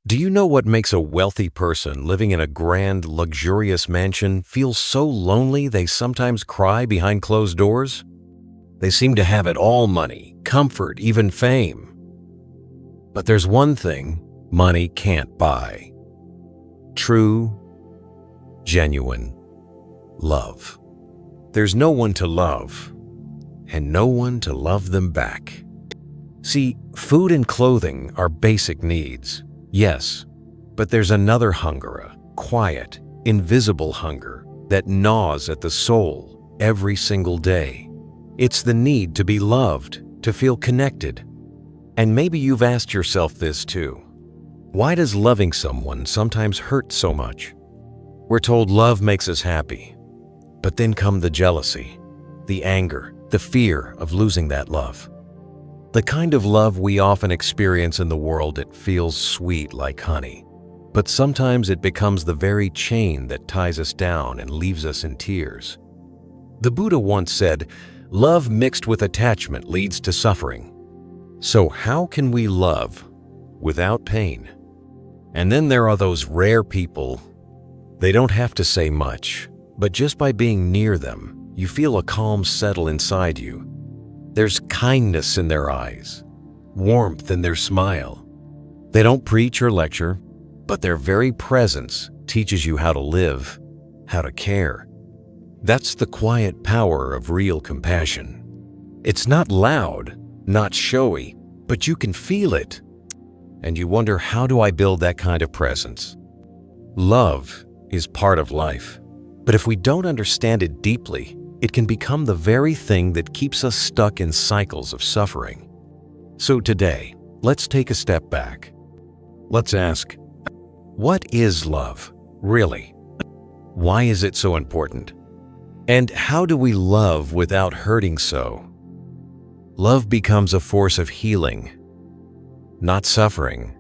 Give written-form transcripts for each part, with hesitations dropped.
Do you know what makes a wealthy person living in a grand, luxurious mansion feel so lonely they sometimes cry behind closed doors? They seem to have it all: money, comfort, even fame. But there's one thing money can't buy: true, genuine love. There's no one to love, and no one to love them back. See, food and clothing are basic needs, yes, but there's another hunger, a quiet, invisible hunger that gnaws at the soul every single day. It's the need to be loved, to feel connected. And maybe you've asked yourself this too. Why does loving someone sometimes hurt so much? We're told love makes us happy, but then come the jealousy, the anger, the fear of losing that love. The kind of love we often experience in the world, it feels sweet like honey, but sometimes it becomes the very chain that ties us down and leaves us in tears. The Buddha once said, "Love mixed with attachment leads to suffering." So how can we love without pain? And then there are those rare people. They don't have to say much, but just by being near them, you feel a calm settle inside you. There's kindness in their eyes, warmth in their smile. They don't preach or lecture, but their very presence teaches you how to live, how to care. That's the quiet power of real compassion. It's not loud, not showy, but you can feel it. And you wonder, how do I build that kind of presence? Love is part of life, but if we don't understand it deeply, it can become the very thing that keeps us stuck in cycles of suffering. So today, let's take a step back. Let's ask, what is love, really? Why is it so important? And how do we love without hurting so? Love becomes a force of healing, not suffering,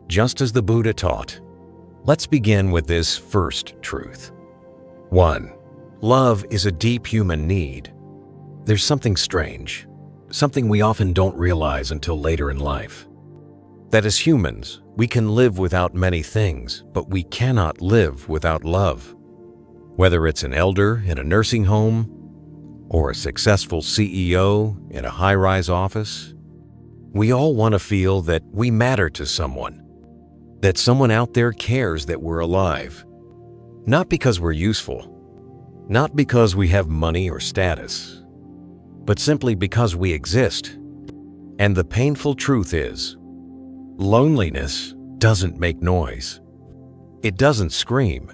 just as the Buddha taught. Let's begin with this first truth. 1. Love is a deep human need. There's something strange, something we often don't realize until later in life. That as humans, we can live without many things, but we cannot live without love. Whether it's an elder in a nursing home or a successful CEO in a high-rise office, we all want to feel that we matter to someone, that someone out there cares that we're alive. Not because we're useful, not because we have money or status, but simply because we exist. And the painful truth is, loneliness doesn't make noise. It doesn't scream,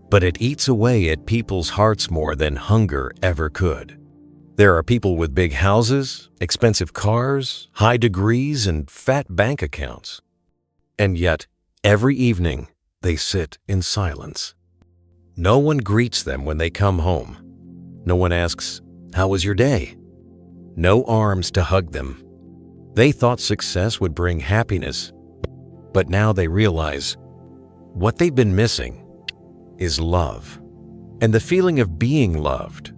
but it eats away at people's hearts more than hunger ever could. There are people with big houses, expensive cars, high degrees, and fat bank accounts. And yet, every evening, they sit in silence. No one greets them when they come home. No one asks, "How was your day?" No arms to hug them. They thought success would bring happiness, but now they realize what they've been missing is love, and the feeling of being loved.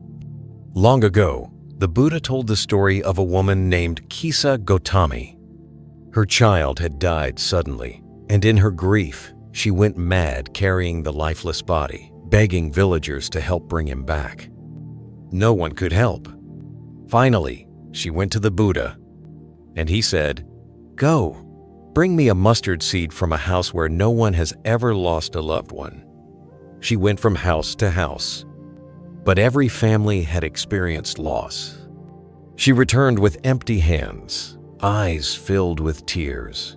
Long ago, the Buddha told the story of a woman named Kisa Gotami. Her child had died suddenly, and in her grief, she went mad carrying the lifeless body, begging villagers to help bring him back. No one could help. Finally, she went to the Buddha, and he said, "Go, bring me a mustard seed from a house where no one has ever lost a loved one." She went from house to house, but every family had experienced loss. She returned with empty hands, eyes filled with tears.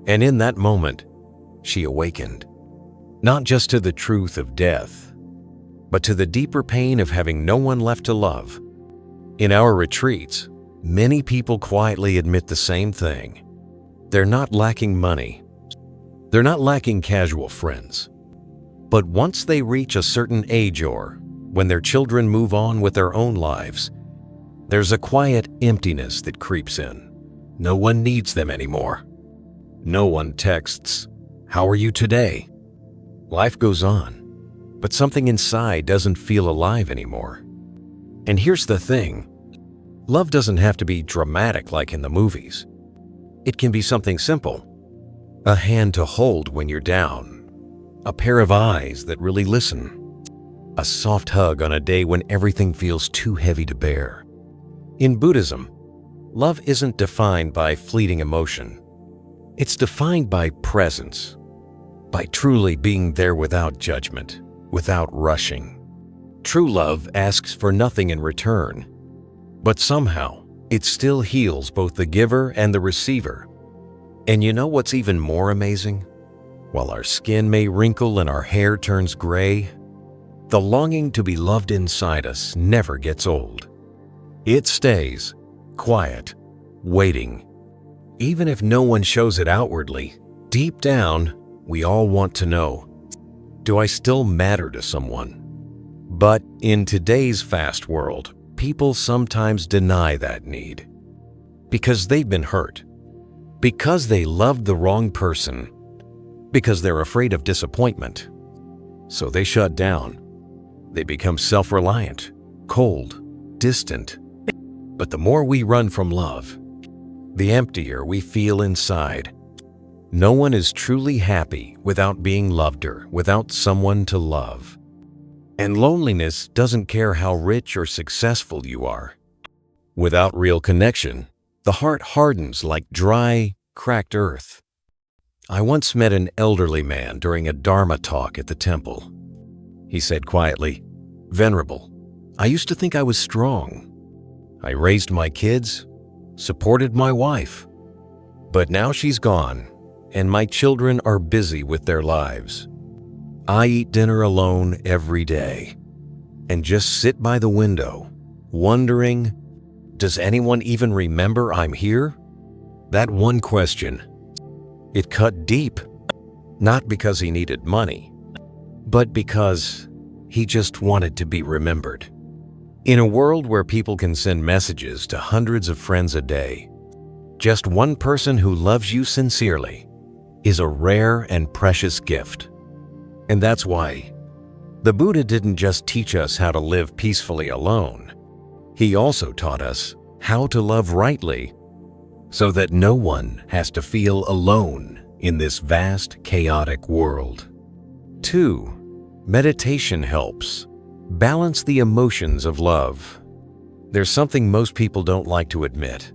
And in that moment, she awakened, not just to the truth of death, but to the deeper pain of having no one left to love. In our retreats, many people quietly admit the same thing. They're not lacking money. They're not lacking casual friends. But once they reach a certain age, or when their children move on with their own lives, there's a quiet emptiness that creeps in. No one needs them anymore. No one texts, "How are you today?" Life goes on, but something inside doesn't feel alive anymore. And here's the thing. Love doesn't have to be dramatic like in the movies. It can be something simple. a hand to hold when you're down, a pair of eyes that really listen, a soft hug on a day when everything feels too heavy to bear. In Buddhism, love isn't defined by fleeting emotion. It's defined by presence, by truly being there without judgment, without rushing. True love asks for nothing in return, but somehow it still heals both the giver and the receiver. And you know what's even more amazing? While our skin may wrinkle and our hair turns gray, the longing to be loved inside us never gets old. It stays, quiet, waiting. Even if no one shows it outwardly, deep down, we all want to know, do I still matter to someone? But in today's fast world, people sometimes deny that need. Because they've been hurt. Because they loved the wrong person. Because they're afraid of disappointment. So they shut down. They become self-reliant, cold, distant. But the more we run from love, the emptier we feel inside. No one is truly happy without being loved or without someone to love. And loneliness doesn't care how rich or successful you are. Without real connection, the heart hardens like dry, cracked earth. I once met an elderly man during a Dharma talk at the temple. He said quietly, "Venerable, I used to think I was strong. I raised my kids, supported my wife. But now she's gone, and my children are busy with their lives. I eat dinner alone every day and just sit by the window, wondering, does anyone even remember I'm here?" That one question, it cut deep, not because he needed money, but because he just wanted to be remembered. In a world where people can send messages to hundreds of friends a day, just one person who loves you sincerely is a rare and precious gift. And that's why the Buddha didn't just teach us how to live peacefully alone. He also taught us how to love rightly so that no one has to feel alone in this vast, chaotic world. 2. Meditation helps balance the emotions of love. There's something most people don't like to admit.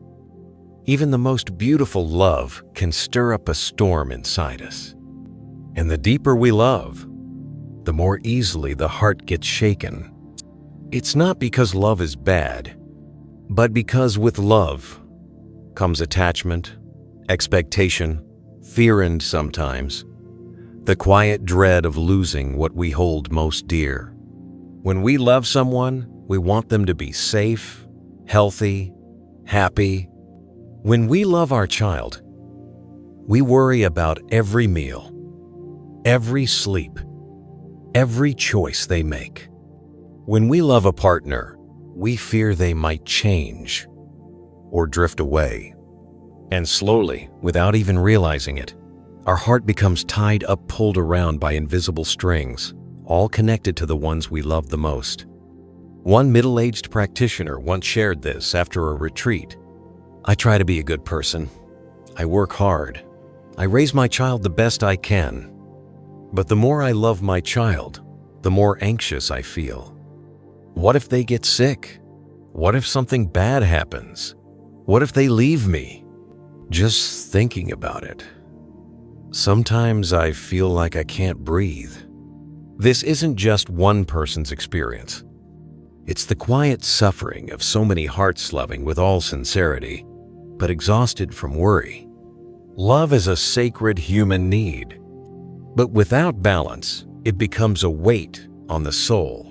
Even the most beautiful love can stir up a storm inside us. And the deeper we love, the more easily the heart gets shaken. It's not because love is bad, but because with love comes attachment, expectation, fear, and sometimes the quiet dread of losing what we hold most dear. When we love someone, we want them to be safe, healthy, happy. When we love our child, we worry about every meal, every sleep, every choice they make. When we love a partner, we fear they might change or drift away. And slowly, without even realizing it, our heart becomes tied up, pulled around by invisible strings, all connected to the ones we love the most. One middle-aged practitioner once shared this after a retreat. "I try to be a good person. I work hard. I raise my child the best I can. But the more I love my child, the more anxious I feel. What if they get sick? What if something bad happens? What if they leave me? Just thinking about it. Sometimes I feel like I can't breathe." This isn't just one person's experience. It's the quiet suffering of so many hearts loving with all sincerity, but exhausted from worry. Love is a sacred human need, but without balance, it becomes a weight on the soul.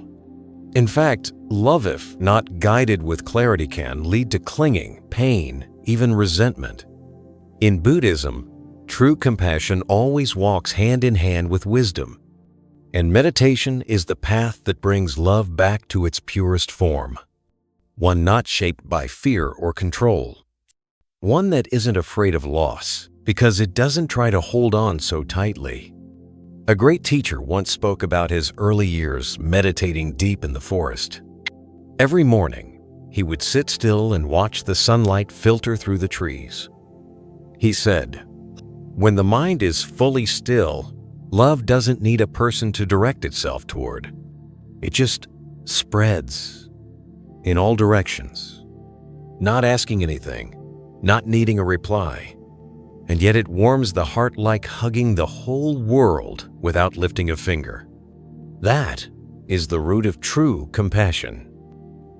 In fact, love, if not guided with clarity, can lead to clinging, pain, even resentment. In Buddhism, true compassion always walks hand in hand with wisdom, and meditation is the path that brings love back to its purest form. One not shaped by fear or control. One that isn't afraid of loss because it doesn't try to hold on so tightly. A great teacher once spoke about his early years meditating deep in the forest. Every morning, he would sit still and watch the sunlight filter through the trees. He said, When the mind is fully still, love doesn't need a person to direct itself toward. It just spreads in all directions, not asking anything, not needing a reply. And yet it warms the heart like hugging the whole world without lifting a finger. That is the root of true compassion.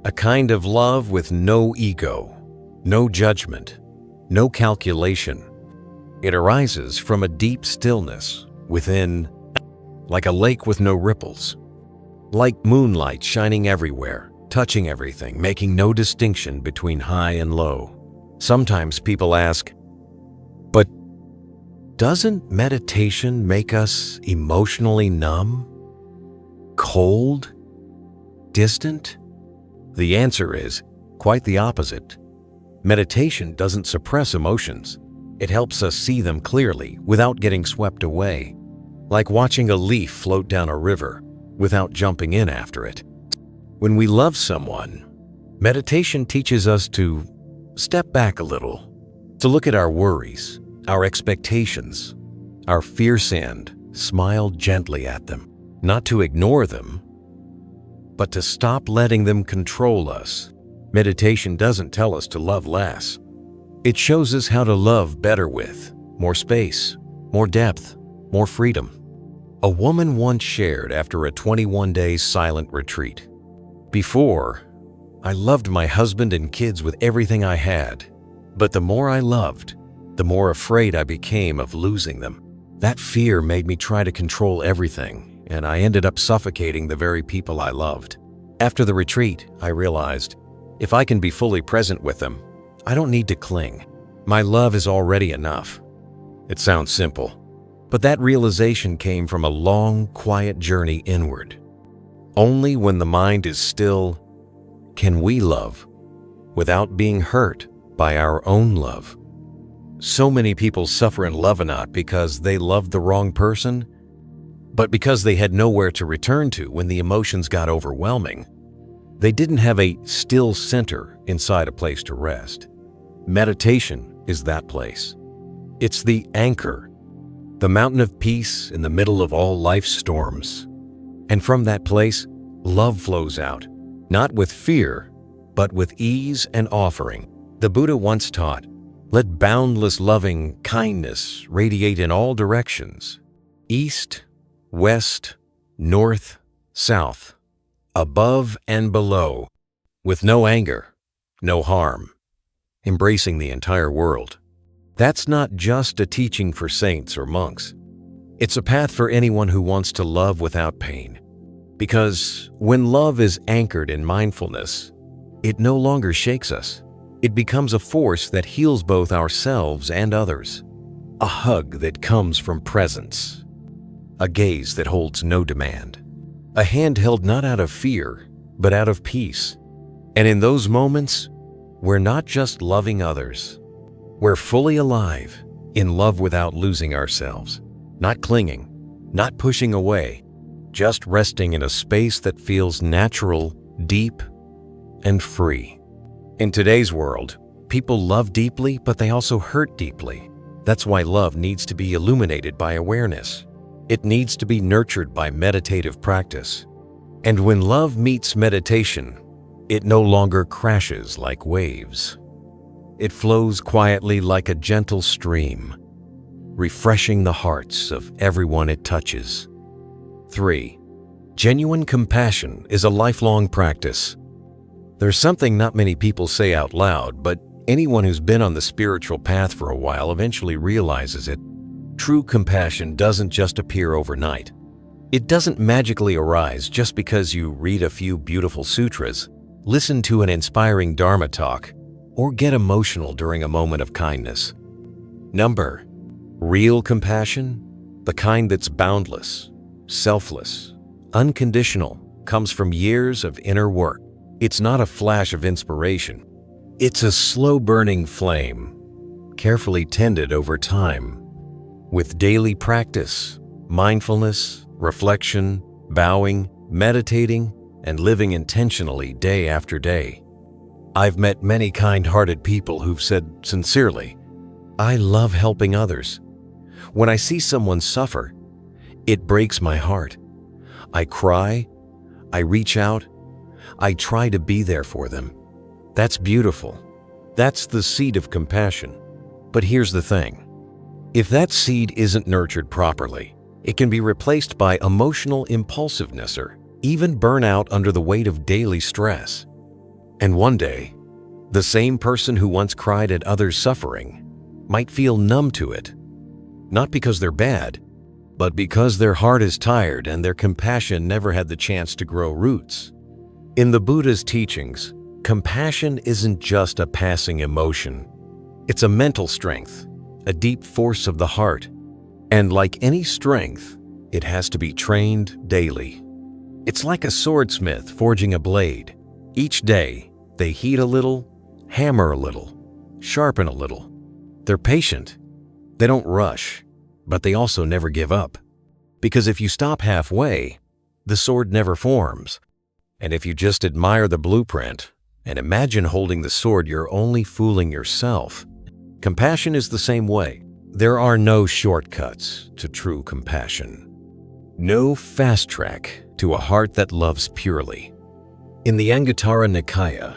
A kind of love with no ego, no judgment, no calculation. It arises from a deep stillness within, like a lake with no ripples, like moonlight shining everywhere, touching everything, making no distinction between high and low. Sometimes people ask, but doesn't meditation make us emotionally numb, cold, distant? The answer is quite the opposite. Meditation doesn't suppress emotions. It helps us see them clearly without getting swept away, like watching a leaf float down a river without jumping in after it. When we love someone, meditation teaches us to step back a little, to look at our worries, our expectations, our fears, and smile gently at them, not to ignore them, but to stop letting them control us. Meditation doesn't tell us to love less. It shows us how to love better with more space, more depth, more freedom. A woman once shared after a 21-day silent retreat. Before, I loved my husband and kids with everything I had, but the more I loved, the more afraid I became of losing them. That fear made me try to control everything, and I ended up suffocating the very people I loved. After the retreat, I realized, if I can be fully present with them, I don't need to cling. My love is already enough. It sounds simple, but that realization came from a long, quiet journey inward. Only when the mind is still can we love without being hurt by our own love. So many people suffer in love not because they loved the wrong person, but because they had nowhere to return to when the emotions got overwhelming. They didn't have a still center inside a place to rest. Meditation is that place. It's the anchor, the mountain of peace in the middle of all life's storms. And from that place, love flows out, not with fear, but with ease and offering. The Buddha once taught, let boundless loving kindness radiate in all directions, east, west, north, south, above and below, with no anger, no harm, embracing the entire world. That's not just a teaching for saints or monks. It's a path for anyone who wants to love without pain. Because when love is anchored in mindfulness, it no longer shakes us. It becomes a force that heals both ourselves and others. A hug that comes from presence. A gaze that holds no demand. A hand held not out of fear, but out of peace. And in those moments, we're not just loving others. We're fully alive, in love without losing ourselves. Not clinging, not pushing away, just resting in a space that feels natural, deep, and free. In today's world, people love deeply, but they also hurt deeply. That's why love needs to be illuminated by awareness. It needs to be nurtured by meditative practice. And when love meets meditation, it no longer crashes like waves. It flows quietly like a gentle stream, refreshing the hearts of everyone it touches. 3. Genuine compassion is a lifelong practice. There's something not many people say out loud, but anyone who's been on the spiritual path for a while eventually realizes it. True compassion doesn't just appear overnight. It doesn't magically arise just because you read a few beautiful sutras, listen to an inspiring Dharma talk, or get emotional during a moment of kindness. Real compassion, the kind that's boundless, selfless, unconditional, comes from years of inner work. It's not a flash of inspiration. It's a slow-burning flame, carefully tended over time. With daily practice, mindfulness, reflection, bowing, meditating, and living intentionally day after day. I've met many kind-hearted people who've said sincerely, "I love helping others. When I see someone suffer, it breaks my heart. I cry, I reach out, I try to be there for them. That's beautiful. That's the seed of compassion. But here's the thing. If that seed isn't nurtured properly, it can be replaced by emotional impulsiveness or even burnout under the weight of daily stress. And one day, the same person who once cried at others' suffering might feel numb to it. Not because they're bad, but because their heart is tired and their compassion never had the chance to grow roots. In the Buddha's teachings, compassion isn't just a passing emotion. It's a mental strength, a deep force of the heart. And like any strength, it has to be trained daily. It's like a swordsmith forging a blade. Each day, they heat a little, hammer a little, sharpen a little. They're patient. They don't rush, but they also never give up. Because if you stop halfway, the sword never forms. And if you just admire the blueprint and imagine holding the sword, you're only fooling yourself. Compassion is the same way. There are no shortcuts to true compassion. No fast track to a heart that loves purely. In the Anguttara Nikaya,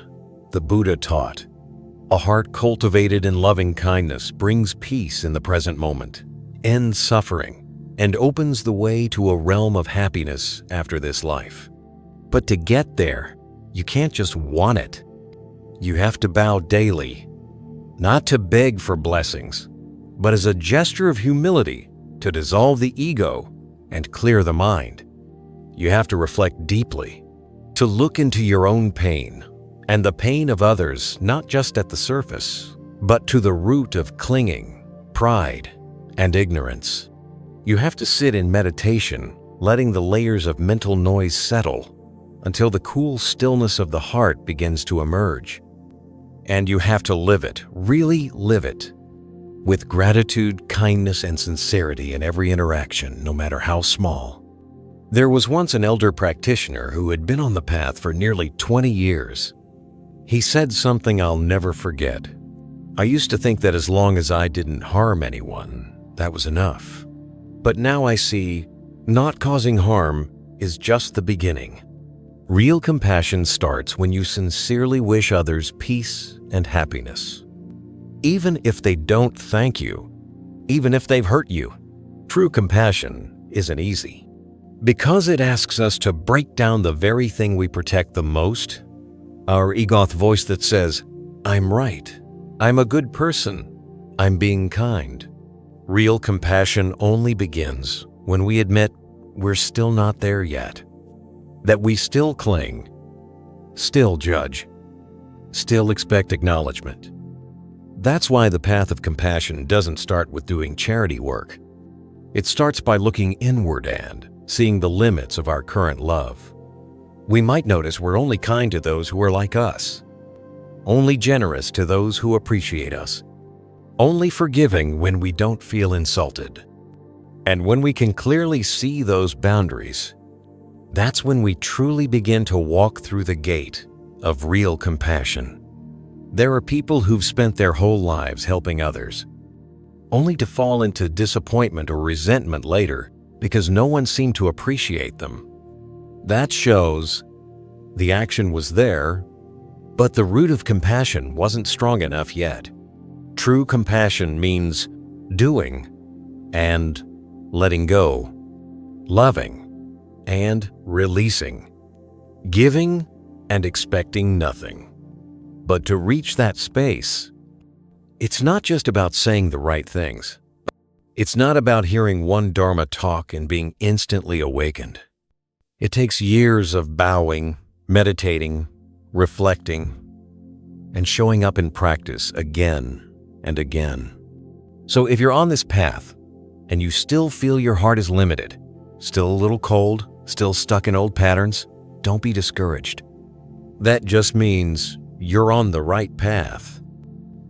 the Buddha taught, a heart cultivated in loving kindness brings peace in the present moment, ends suffering, and opens the way to a realm of happiness after this life. But to get there, you can't just want it. You have to bow daily, not to beg for blessings, but as a gesture of humility to dissolve the ego and clear the mind. You have to reflect deeply, to look into your own pain and the pain of others, not just at the surface, but to the root of clinging, pride, and ignorance. You have to sit in meditation, letting the layers of mental noise settle until the cool stillness of the heart begins to emerge. And you have to live it, really live it, with gratitude, kindness, and sincerity in every interaction, no matter how small. There was once an elder practitioner who had been on the path for nearly 20 years. He said something I'll never forget. I used to think that as long as I didn't harm anyone, that was enough. But now I see, not causing harm is just the beginning. Real compassion starts when you sincerely wish others peace and happiness. Even if they don't thank you, even if they've hurt you, true compassion isn't easy. Because it asks us to break down the very thing we protect the most, our egoth voice that says, I'm right, I'm a good person, I'm being kind. Real compassion only begins when we admit we're still not there yet, that we still cling, still judge, still expect acknowledgement. That's why the path of compassion doesn't start with doing charity work. It starts by looking inward and seeing the limits of our current love. We might notice we're only kind to those who are like us, only generous to those who appreciate us, only forgiving when we don't feel insulted. And when we can clearly see those boundaries, that's when we truly begin to walk through the gate of real compassion. There are people who've spent their whole lives helping others, only to fall into disappointment or resentment later because no one seemed to appreciate them. That shows the action was there, but the root of compassion wasn't strong enough yet. True compassion means doing and letting go, loving and releasing, giving and expecting nothing. But to reach that space, it's not just about saying the right things. It's not about hearing one Dharma talk and being instantly awakened. It takes years of bowing, meditating, reflecting, and showing up in practice again and again. So if you're on this path and you still feel your heart is limited, still a little cold, still stuck in old patterns, don't be discouraged. That just means you're on the right path.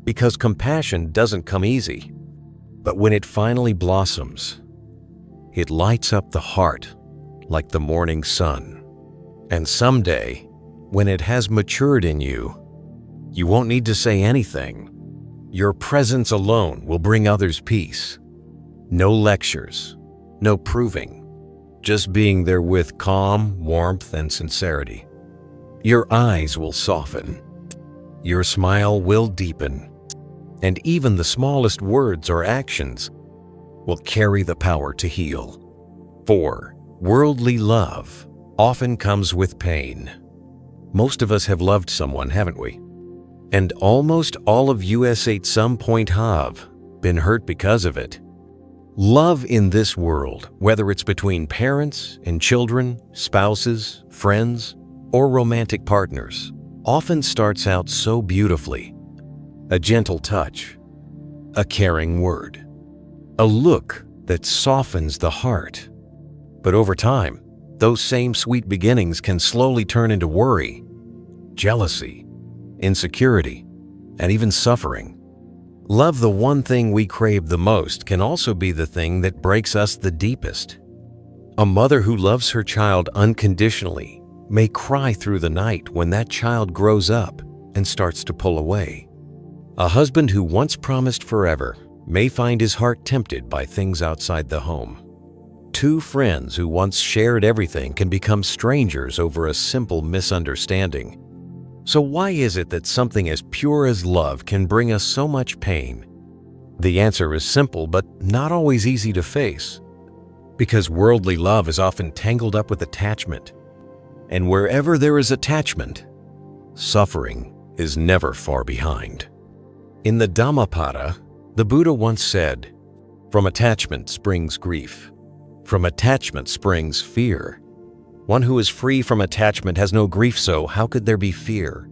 Because compassion doesn't come easy, but when it finally blossoms, it lights up the heart like the morning sun. And someday, when it has matured in you, you won't need to say anything. Your presence alone will bring others peace. No lectures, no proving, just being there with calm, warmth, and sincerity. Your eyes will soften, your smile will deepen, and even the smallest words or actions will carry the power to heal. 4. Worldly love often comes with pain. Most of us have loved someone, haven't we? And almost all of us at some point have been hurt because of it. Love in this world, whether it's between parents and children, spouses, friends, or romantic partners, often starts out so beautifully. A gentle touch, a caring word, a look that softens the heart. But over time, those same sweet beginnings can slowly turn into worry, jealousy, insecurity, and even suffering. Love, the one thing we crave the most, can also be the thing that breaks us the deepest. A mother who loves her child unconditionally may cry through the night when that child grows up and starts to pull away. A husband who once promised forever may find his heart tempted by things outside the home. Two friends who once shared everything can become strangers over a simple misunderstanding. So why is it that something as pure as love can bring us so much pain? The answer is simple, but not always easy to face. Because worldly love is often tangled up with attachment. And wherever there is attachment, suffering is never far behind. In the Dhammapada, the Buddha once said, "From attachment springs grief. From attachment springs fear. One who is free from attachment has no grief, so how could there be fear?"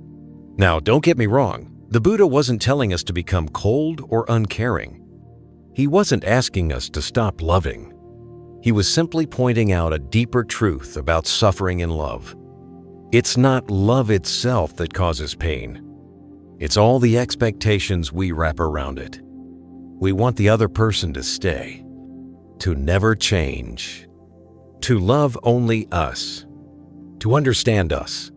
Now, don't get me wrong, the Buddha wasn't telling us to become cold or uncaring. He wasn't asking us to stop loving. He was simply pointing out a deeper truth about suffering in love. It's not love itself that causes pain. It's all the expectations we wrap around it. We want the other person to stay, to never change, to love only us, to understand us,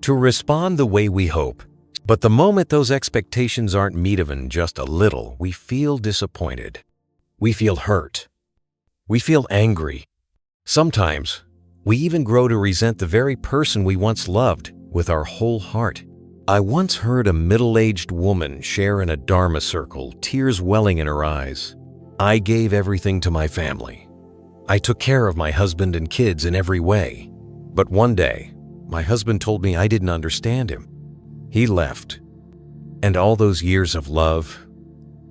to respond the way we hope. But the moment those expectations aren't met even just a little, we feel disappointed. We feel hurt. We feel angry. Sometimes, we even grow to resent the very person we once loved with our whole heart. I once heard a middle-aged woman share in a Dharma circle, tears welling in her eyes. "I gave everything to my family. I took care of my husband and kids in every way. But one day, my husband told me I didn't understand him. He left. And all those years of love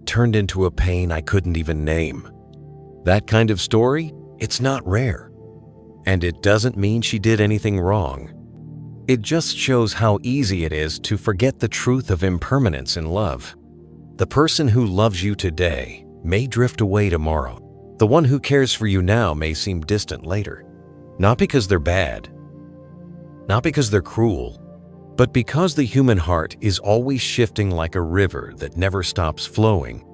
turned into a pain I couldn't even name." That kind of story, it's not rare. And it doesn't mean she did anything wrong. It just shows how easy it is to forget the truth of impermanence in love. The person who loves you today may drift away tomorrow. The one who cares for you now may seem distant later. Not because they're bad, not because they're cruel, but because the human heart is always shifting like a river that never stops flowing.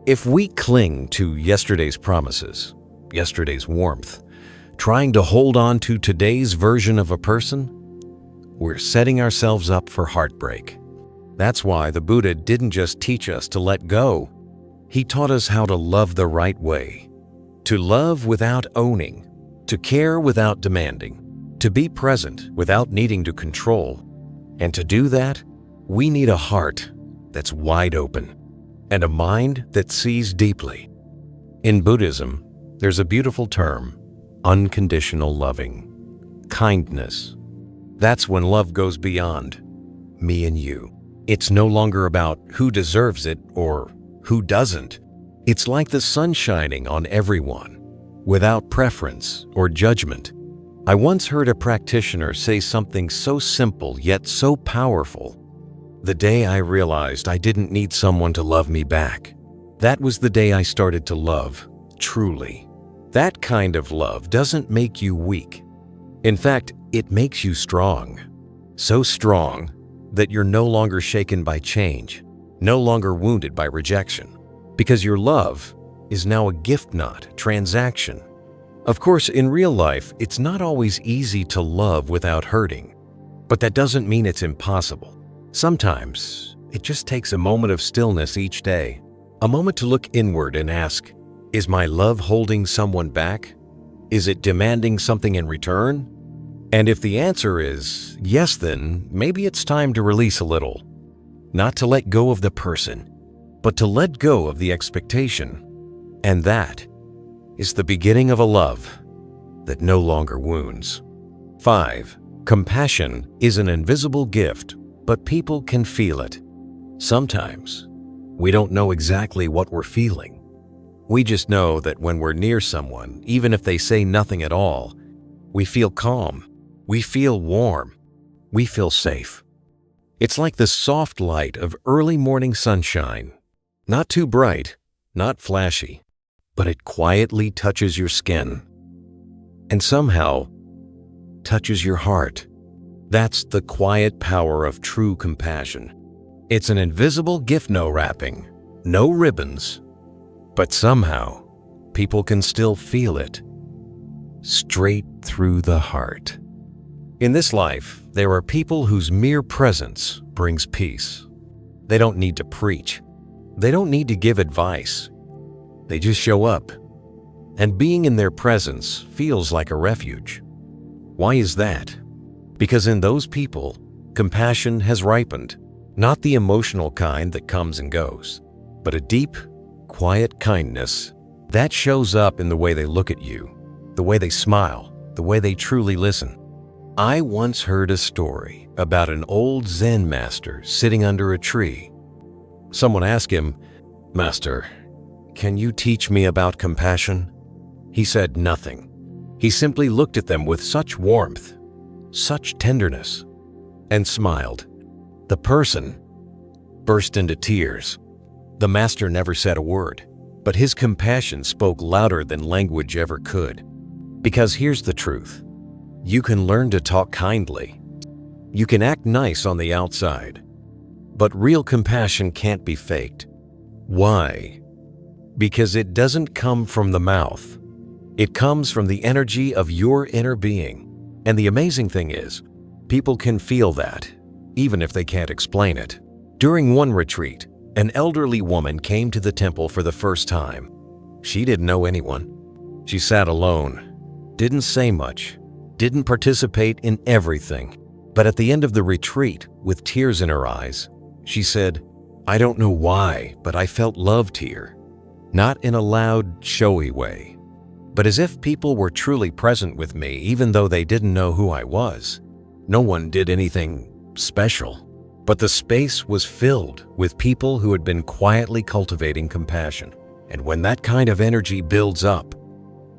If we cling to yesterday's promises, yesterday's warmth, trying to hold on to today's version of a person, we're setting ourselves up for heartbreak. That's why the Buddha didn't just teach us to let go. He taught us how to love the right way, to love without owning, to care without demanding, to be present without needing to control. And to do that, we need a heart that's wide open and a mind that sees deeply. In Buddhism, there's a beautiful term, unconditional loving, kindness. That's when love goes beyond me and you. It's no longer about who deserves it or who doesn't. It's like the sun shining on everyone, without preference or judgment. I once heard a practitioner say something so simple yet so powerful. "The day I realized I didn't need someone to love me back, that was the day I started to love, truly." That kind of love doesn't make you weak. In fact, it makes you strong. So strong that you're no longer shaken by change, no longer wounded by rejection, because your love is now a gift, not a transaction. Of course, in real life, it's not always easy to love without hurting, but that doesn't mean it's impossible. Sometimes, it just takes a moment of stillness each day, a moment to look inward and ask, Is my love holding someone back? Is it demanding something in return? And if the answer is yes, then maybe it's time to release a little. Not to let go of the person, but to let go of the expectation. And that is the beginning of a love that no longer wounds. 5. Compassion is an invisible gift, but people can feel it. Sometimes we don't know exactly what we're feeling. We just know that when we're near someone, even if they say nothing at all, we feel calm, we feel warm, we feel safe. It's like the soft light of early morning sunshine. Not too bright, not flashy, but it quietly touches your skin and somehow touches your heart. That's the quiet power of true compassion. It's an invisible gift, no wrapping, no ribbons, but somehow people can still feel it straight through the heart. In this life, there are people whose mere presence brings peace. They don't need to preach. They don't need to give advice. They just show up. And being in their presence feels like a refuge. Why is that? Because in those people, compassion has ripened. Not the emotional kind that comes and goes, but a deep, quiet kindness that shows up in the way they look at you, the way they smile, the way they truly listen. I once heard a story about an old Zen master sitting under a tree. Someone asked him, "Master, can you teach me about compassion?" He said nothing. He simply looked at them with such warmth, such tenderness, and smiled. The person burst into tears. The master never said a word, but his compassion spoke louder than language ever could. Because here's the truth. You can learn to talk kindly. You can act nice on the outside. But real compassion can't be faked. Why? Because it doesn't come from the mouth. It comes from the energy of your inner being. And the amazing thing is, people can feel that, even if they can't explain it. During one retreat, an elderly woman came to the temple for the first time. She didn't know anyone. She sat alone, didn't say much, didn't participate in everything. But at the end of the retreat, with tears in her eyes, she said, "I don't know why, but I felt loved here." Not in a loud, showy way, but as if people were truly present with me even though they didn't know who I was. No one did anything special, but the space was filled with people who had been quietly cultivating compassion. And when that kind of energy builds up,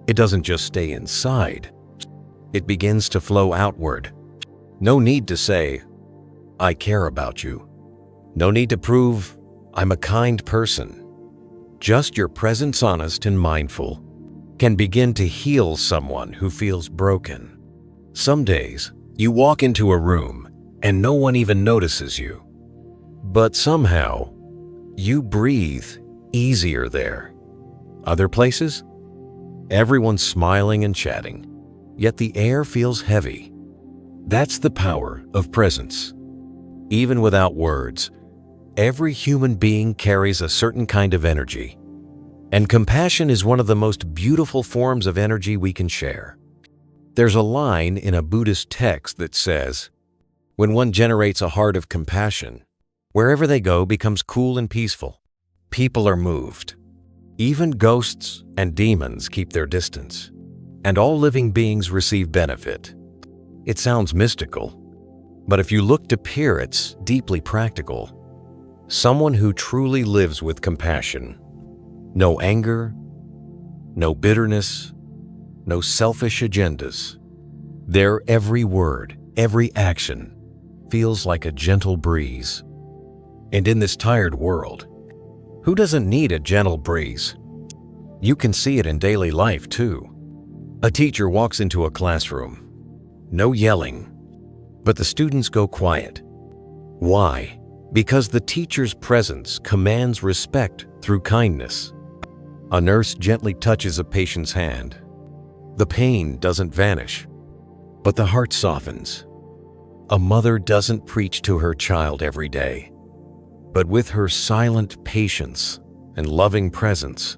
it doesn't just stay inside. It begins to flow outward. No need to say, "I care about you." No need to prove, "I'm a kind person." Just your presence, honest and mindful, can begin to heal someone who feels broken. Some days, you walk into a room and no one even notices you. But somehow, you breathe easier there. Other places, everyone's smiling and chatting, yet the air feels heavy. That's the power of presence. Even without words, every human being carries a certain kind of energy. And compassion is one of the most beautiful forms of energy we can share. There's a line in a Buddhist text that says, "When one generates a heart of compassion, wherever they go becomes cool and peaceful. People are moved. Even ghosts and demons keep their distance. And all living beings receive benefit." It sounds mystical, but if you look to peer, it's deeply practical. Someone who truly lives with compassion. No anger, no bitterness, no selfish agendas. Their every word, every action feels like a gentle breeze. And in this tired world, who doesn't need a gentle breeze? You can see it in daily life too. A teacher walks into a classroom. No yelling, but the students go quiet. Why? Because the teacher's presence commands respect through kindness. A nurse gently touches a patient's hand. The pain doesn't vanish, but the heart softens. A mother doesn't preach to her child every day, but with her silent patience and loving presence,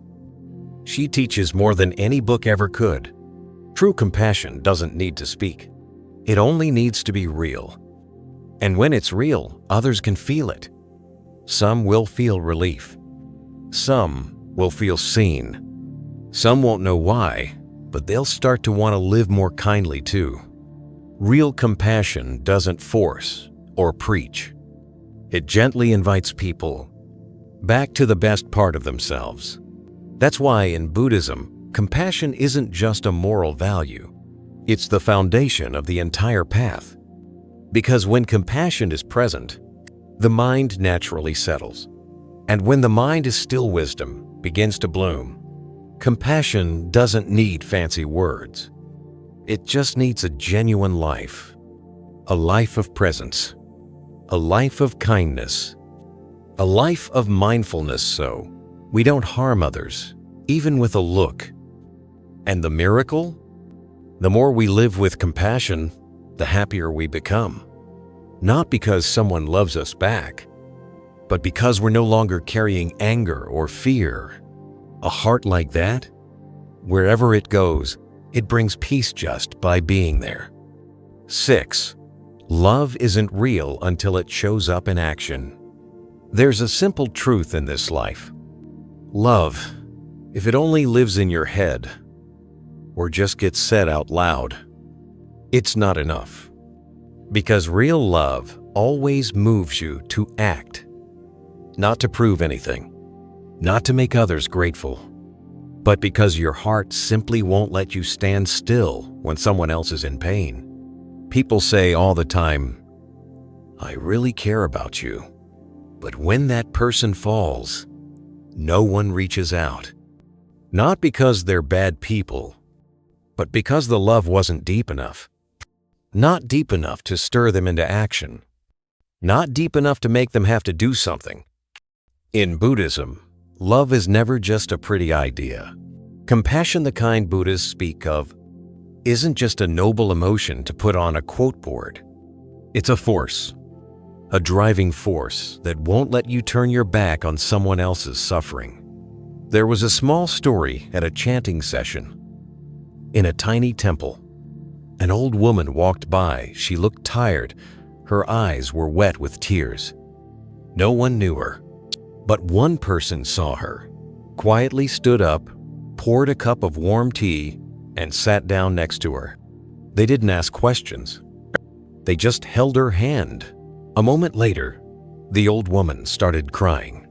She teaches more than any book ever could. True compassion doesn't need to speak. It only needs to be real. And when it's real, others can feel it. Some will feel relief. Some will feel seen. Some won't know why, but they'll start to want to live more kindly too. Real compassion doesn't force or preach. It gently invites people back to the best part of themselves. That's why in Buddhism, compassion isn't just a moral value. It's the foundation of the entire path. Because when compassion is present, the mind naturally settles. And when the mind is still, wisdom begins to bloom. Compassion doesn't need fancy words. It just needs a genuine life. A life of presence. A life of kindness. A life of mindfulness so we don't harm others, even with a look. And the miracle? The more we live with compassion, the happier we become. Not because someone loves us back, but because we're no longer carrying anger or fear. A heart like that, wherever it goes, it brings peace just by being there. 6. Love isn't real until it shows up in action. There's a simple truth in this life. Love, if it only lives in your head or just gets said out loud, it's not enough. Because real love always moves you to act, not to prove anything, not to make others grateful, but because your heart simply won't let you stand still when someone else is in pain. People say all the time, "I really care about you." But when that person falls, no one reaches out. Not because they're bad people, but because the love wasn't deep enough. Not deep enough to stir them into action. Not deep enough to make them have to do something. In Buddhism, love is never just a pretty idea. Compassion, the kind Buddhists speak of, isn't just a noble emotion to put on a quote board. It's a force. A driving force that won't let you turn your back on someone else's suffering. There was a small story at a chanting session. In a tiny temple, an old woman walked by. She looked tired. Her eyes were wet with tears. No one knew her, but one person saw her, quietly stood up, poured a cup of warm tea, and sat down next to her. They didn't ask questions. They just held her hand. A moment later, the old woman started crying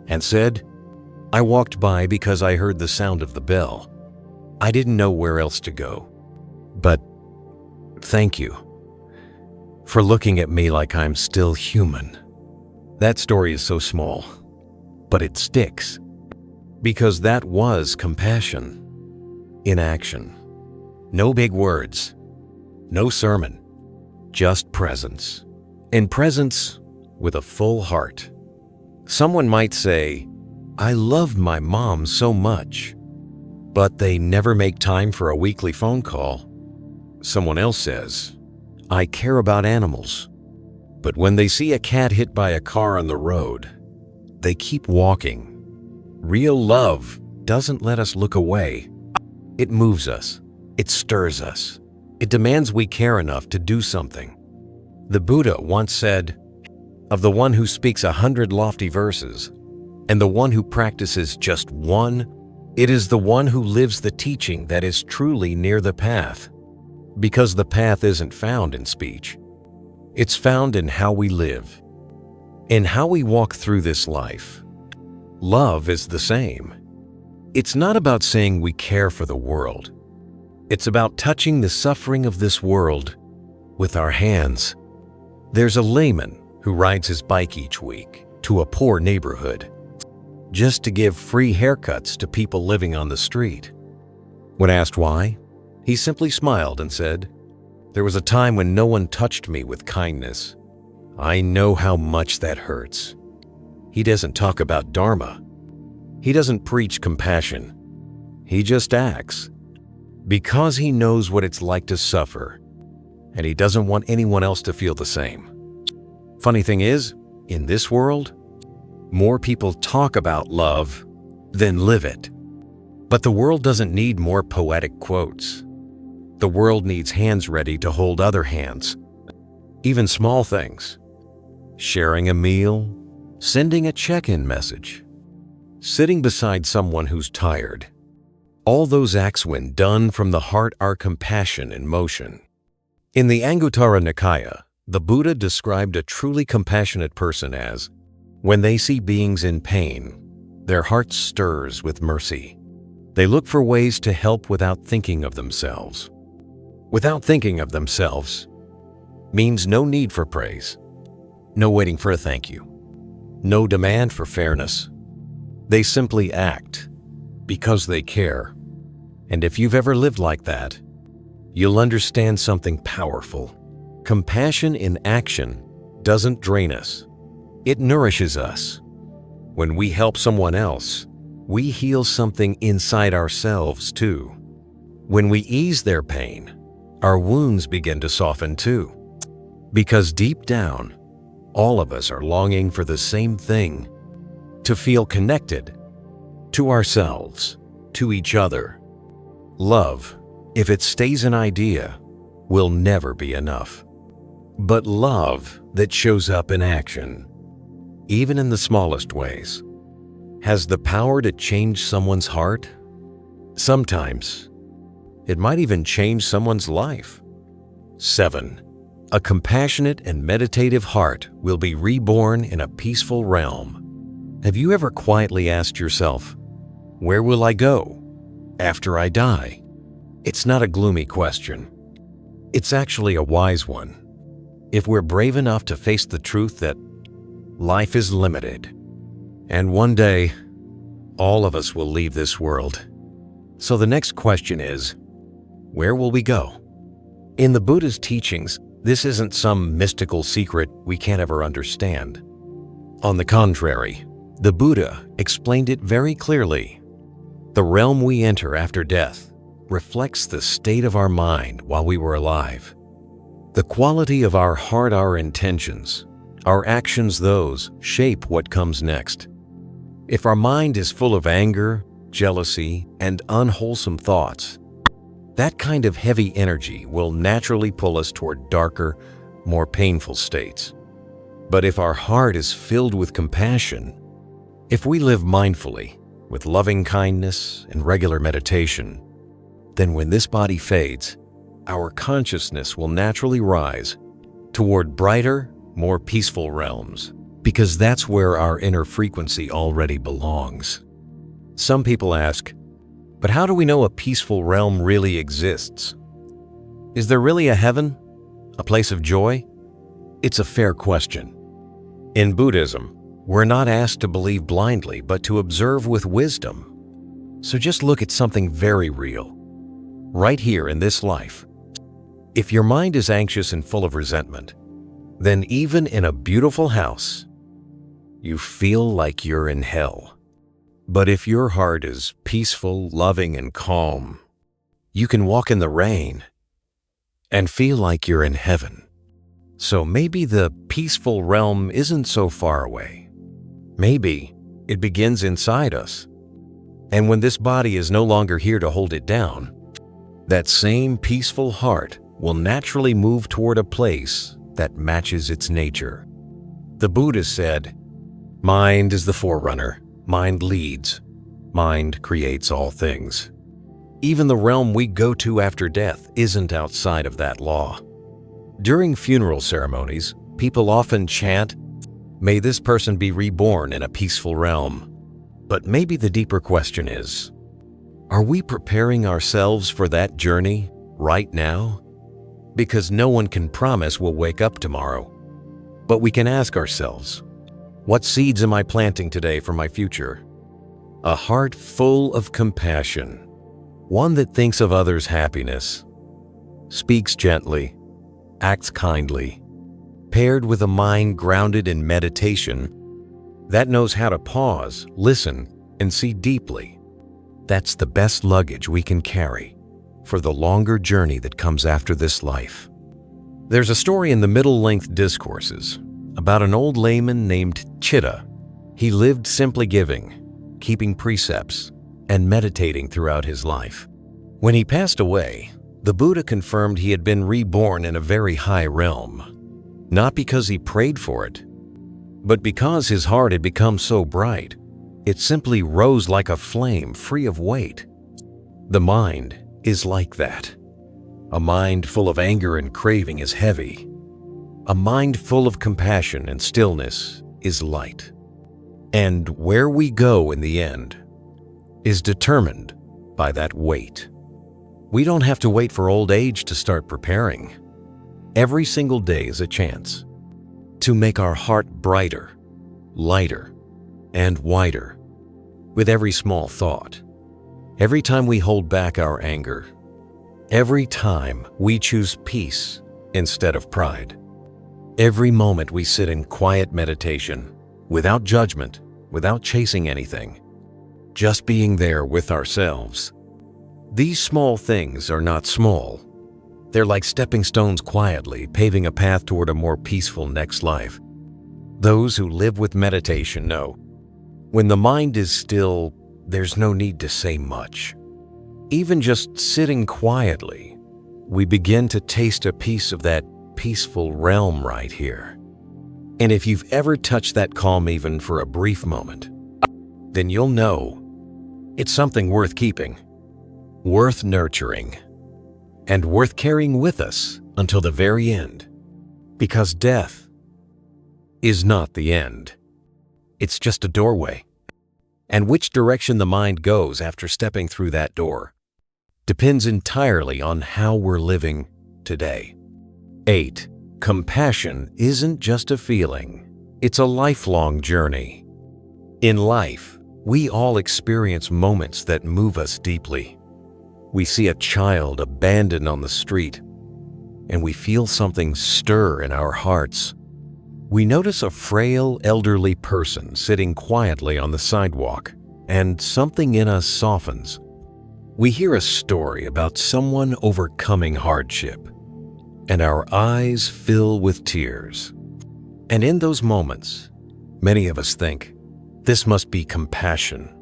and said, "I walked by because I heard the sound of the bell. I didn't know where else to go. But thank you for looking at me like I'm still human." That story is so small, but it sticks. Because that was compassion in action. No big words, no sermon, just presence. And presence with a full heart. Someone might say, "I love my mom so much," but they never make time for a weekly phone call. Someone else says, "I care about animals," but when they see a cat hit by a car on the road, they keep walking. Real love doesn't let us look away. It moves us. It stirs us. It demands we care enough to do something. The Buddha once said, "Of the one who speaks 100 lofty verses and the one who practices just one, it is the one who lives the teaching that is truly near the path." Because the path isn't found in speech. It's found in how we live, in how we walk through this life. Love is the same. It's not about saying we care for the world. It's about touching the suffering of this world with our hands. There's a layman who rides his bike each week to a poor neighborhood just to give free haircuts to people living on the street. When asked why, he simply smiled and said, "There was a time when no one touched me with kindness. I know how much that hurts." He doesn't talk about Dharma. He doesn't preach compassion. He just acts because he knows what it's like to suffer, and he doesn't want anyone else to feel the same. Funny thing is, in this world, more people talk about love than live it. But the world doesn't need more poetic quotes. The world needs hands ready to hold other hands. Even small things. Sharing a meal, sending a check-in message, sitting beside someone who's tired. All those acts, when done from the heart, are compassion in motion. In the Anguttara Nikaya, the Buddha described a truly compassionate person as, when they see beings in pain, their heart stirs with mercy. They look for ways to help without thinking of themselves. Without thinking of themselves means no need for praise, no waiting for a thank you, no demand for fairness. They simply act because they care. And if you've ever lived like that, you'll understand something powerful. Compassion in action doesn't drain us. It nourishes us. When we help someone else, we heal something inside ourselves too. When we ease their pain, our wounds begin to soften too. Because deep down, all of us are longing for the same thing: to feel connected to ourselves, to each other. Love, if it stays an idea, will never be enough. But love that shows up in action, even in the smallest ways, has the power to change someone's heart. Sometimes, it might even change someone's life. 7. A compassionate and meditative heart will be reborn in a peaceful realm. Have you ever quietly asked yourself, where will I go after I die? It's not a gloomy question. It's actually a wise one. If we're brave enough to face the truth that life is limited, and one day, all of us will leave this world. So the next question is, where will we go? In the Buddha's teachings, this isn't some mystical secret we can't ever understand. On the contrary, the Buddha explained it very clearly. The realm we enter after death reflects the state of our mind while we were alive. The quality of our heart, our intentions, our actions, those shape what comes next. If our mind is full of anger, jealousy, and unwholesome thoughts, that kind of heavy energy will naturally pull us toward darker, more painful states. But if our heart is filled with compassion, if we live mindfully, with loving kindness and regular meditation, then when this body fades, our consciousness will naturally rise toward brighter, more peaceful realms, because that's where our inner frequency already belongs. Some people ask, but how do we know a peaceful realm really exists? Is there really a heaven? A place of joy? It's a fair question. In Buddhism, we're not asked to believe blindly, but to observe with wisdom. So just look at something very real, right here in this life. If your mind is anxious and full of resentment, then even in a beautiful house, you feel like you're in hell. But if your heart is peaceful, loving, and calm, you can walk in the rain and feel like you're in heaven. So maybe the peaceful realm isn't so far away. Maybe it begins inside us. And when this body is no longer here to hold it down, that same peaceful heart will naturally move toward a place that matches its nature. The Buddha said, "Mind is the forerunner. Mind leads. Mind creates all things." Even the realm we go to after death isn't outside of that law. During funeral ceremonies, people often chant, "May this person be reborn in a peaceful realm." But maybe the deeper question is, are we preparing ourselves for that journey right now? Because no one can promise we'll wake up tomorrow. But we can ask ourselves, what seeds am I planting today for my future? A heart full of compassion, one that thinks of others' happiness, speaks gently, acts kindly, paired with a mind grounded in meditation that knows how to pause, listen, and see deeply. That's the best luggage we can carry for the longer journey that comes after this life. There's a story in the middle-length discourses about an old layman named Chitta. He lived simply giving, keeping precepts, and meditating throughout his life. When he passed away, the Buddha confirmed he had been reborn in a very high realm, not because he prayed for it, but because his heart had become so bright, it simply rose like a flame free of weight. The mind is like that. A mind full of anger and craving is heavy. A mind full of compassion and stillness is light. And where we go in the end is determined by that weight. We don't have to wait for old age to start preparing. Every single day is a chance to make our heart brighter, lighter, and wider with every small thought. Every time we hold back our anger, every time we choose peace instead of pride, every moment we sit in quiet meditation, without judgment, without chasing anything, just being there with ourselves. These small things are not small. They're like stepping stones quietly, paving a path toward a more peaceful next life. Those who live with meditation know, when the mind is still, there's no need to say much. Even just sitting quietly, we begin to taste a piece of that peaceful realm right here. And if you've ever touched that calm even for a brief moment, then you'll know it's something worth keeping, worth nurturing, and worth carrying with us until the very end. Because death is not the end. It's just a doorway. And which direction the mind goes after stepping through that door depends entirely on how we're living today. 8. Compassion isn't just a feeling. It's a lifelong journey. In life, we all experience moments that move us deeply. We see a child abandoned on the street, and we feel something stir in our hearts. We notice a frail, elderly person sitting quietly on the sidewalk, and something in us softens. We hear a story about someone overcoming hardship, and our eyes fill with tears. And in those moments, many of us think, this must be compassion.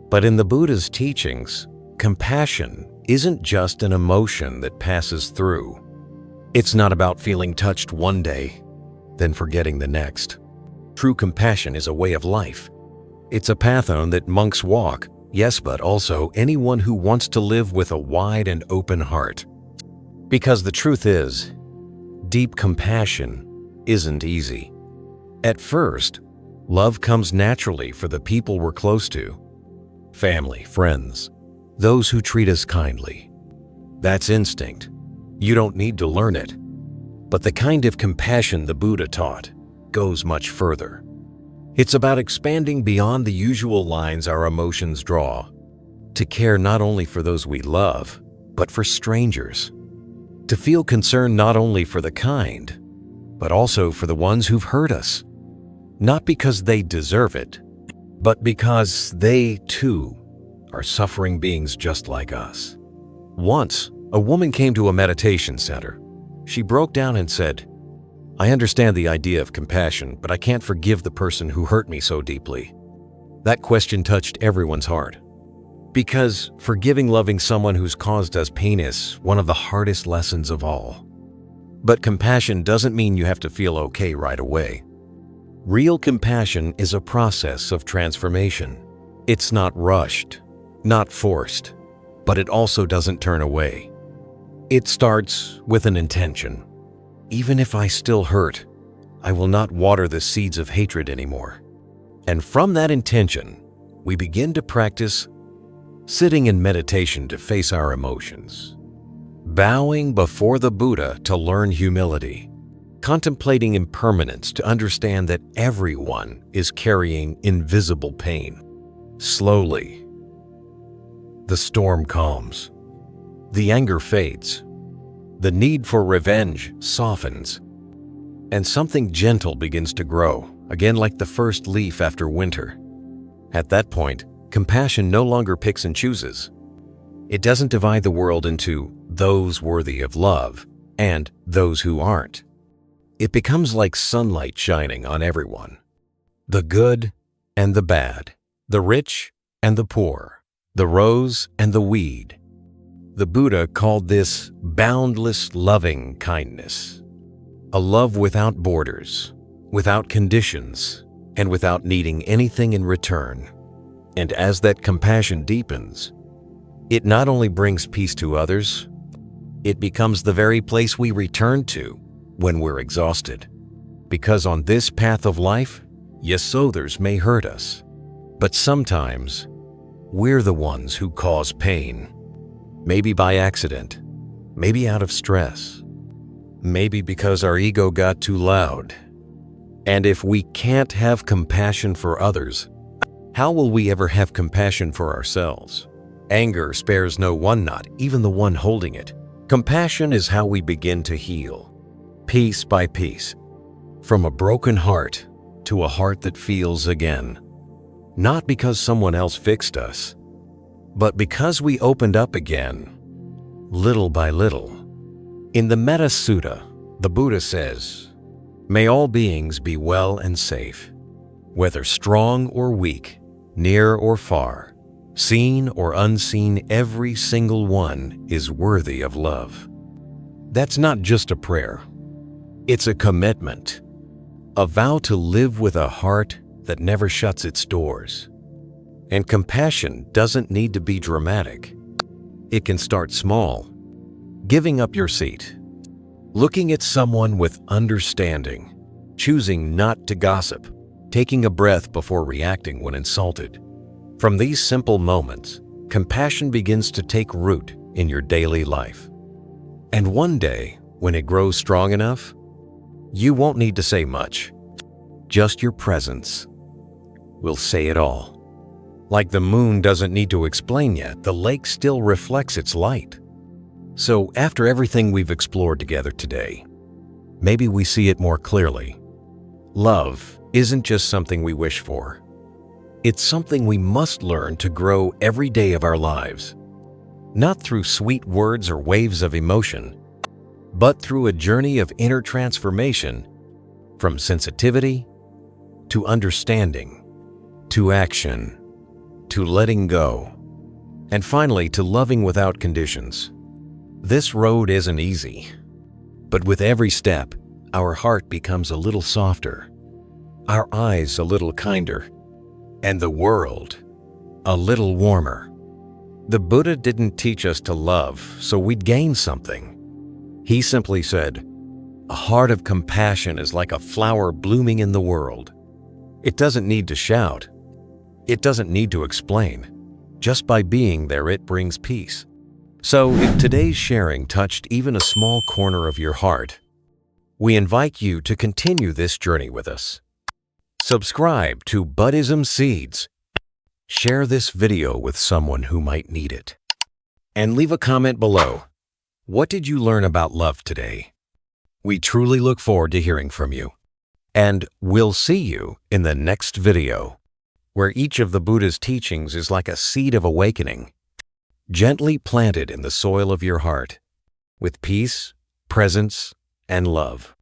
But in the Buddha's teachings, compassion isn't just an emotion that passes through. It's not about feeling touched one day, then forgetting the next. True compassion is a way of life. It's a path on that monks walk, yes, but also anyone who wants to live with a wide and open heart. Because the truth is, deep compassion isn't easy. At first, love comes naturally for the people we're close to. Family, friends, those who treat us kindly. That's instinct. You don't need to learn it. But the kind of compassion the Buddha taught goes much further. It's about expanding beyond the usual lines our emotions draw, to care not only for those we love, but for strangers. To feel concern not only for the kind, but also for the ones who've hurt us. Not because they deserve it, but because they, too, are suffering beings just like us. Once, a woman came to a meditation center. She broke down and said, "I understand the idea of compassion, but I can't forgive the person who hurt me so deeply." That question touched everyone's heart. Because forgiving loving someone who's caused us pain is one of the hardest lessons of all. But compassion doesn't mean you have to feel okay right away. Real compassion is a process of transformation. It's not rushed, not forced, but it also doesn't turn away. It starts with an intention. Even if I still hurt, I will not water the seeds of hatred anymore. And from that intention, we begin to practice sitting in meditation to face our emotions, bowing before the Buddha to learn humility, contemplating impermanence to understand that everyone is carrying invisible pain. Slowly, the storm calms. The anger fades. The need for revenge softens. And something gentle begins to grow, again like the first leaf after winter. At that point, compassion no longer picks and chooses. It doesn't divide the world into those worthy of love and those who aren't. It becomes like sunlight shining on everyone. The good and the bad, the rich and the poor, the rose and the weed. The Buddha called this boundless loving kindness, a love without borders, without conditions, and without needing anything in return. And as that compassion deepens, it not only brings peace to others, it becomes the very place we return to when we're exhausted. Because on this path of life, yes, others may hurt us, but sometimes we're the ones who cause pain. Maybe by accident, maybe out of stress, maybe because our ego got too loud. And if we can't have compassion for others, how will we ever have compassion for ourselves? Anger spares no one knot, even the one holding it. Compassion is how we begin to heal, piece by piece, from a broken heart to a heart that feels again. Not because someone else fixed us, but because we opened up again, little by little. In the Metta Sutta, the Buddha says, "May all beings be well and safe, whether strong or weak, near or far, seen or unseen, every single one is worthy of love." That's not just a prayer. It's a commitment, a vow to live with a heart that never shuts its doors. And compassion doesn't need to be dramatic. It can start small, giving up your seat, looking at someone with understanding, choosing not to gossip, taking a breath before reacting when insulted. From these simple moments, compassion begins to take root in your daily life. And one day, when it grows strong enough, you won't need to say much. Just your presence will say it all. Like the moon doesn't need to explain yet, the lake still reflects its light. So after everything we've explored together today, maybe we see it more clearly. Love isn't just something we wish for. It's something we must learn to grow every day of our lives. Not through sweet words or waves of emotion, but through a journey of inner transformation, from sensitivity to understanding, to action, to letting go, and finally to loving without conditions. This road isn't easy, but with every step, our heart becomes a little softer, our eyes a little kinder, and the world a little warmer. The Buddha didn't teach us to love so we'd gain something. He simply said, "A heart of compassion is like a flower blooming in the world." It doesn't need to shout. It doesn't need to explain. Just by being there, it brings peace. So if today's sharing touched even a small corner of your heart, we invite you to continue this journey with us. Subscribe to Buddhism Seeds. Share this video with someone who might need it. And leave a comment below. What did you learn about love today? We truly look forward to hearing from you. And we'll see you in the next video, where each of the Buddha's teachings is like a seed of awakening, gently planted in the soil of your heart, with peace, presence, and love.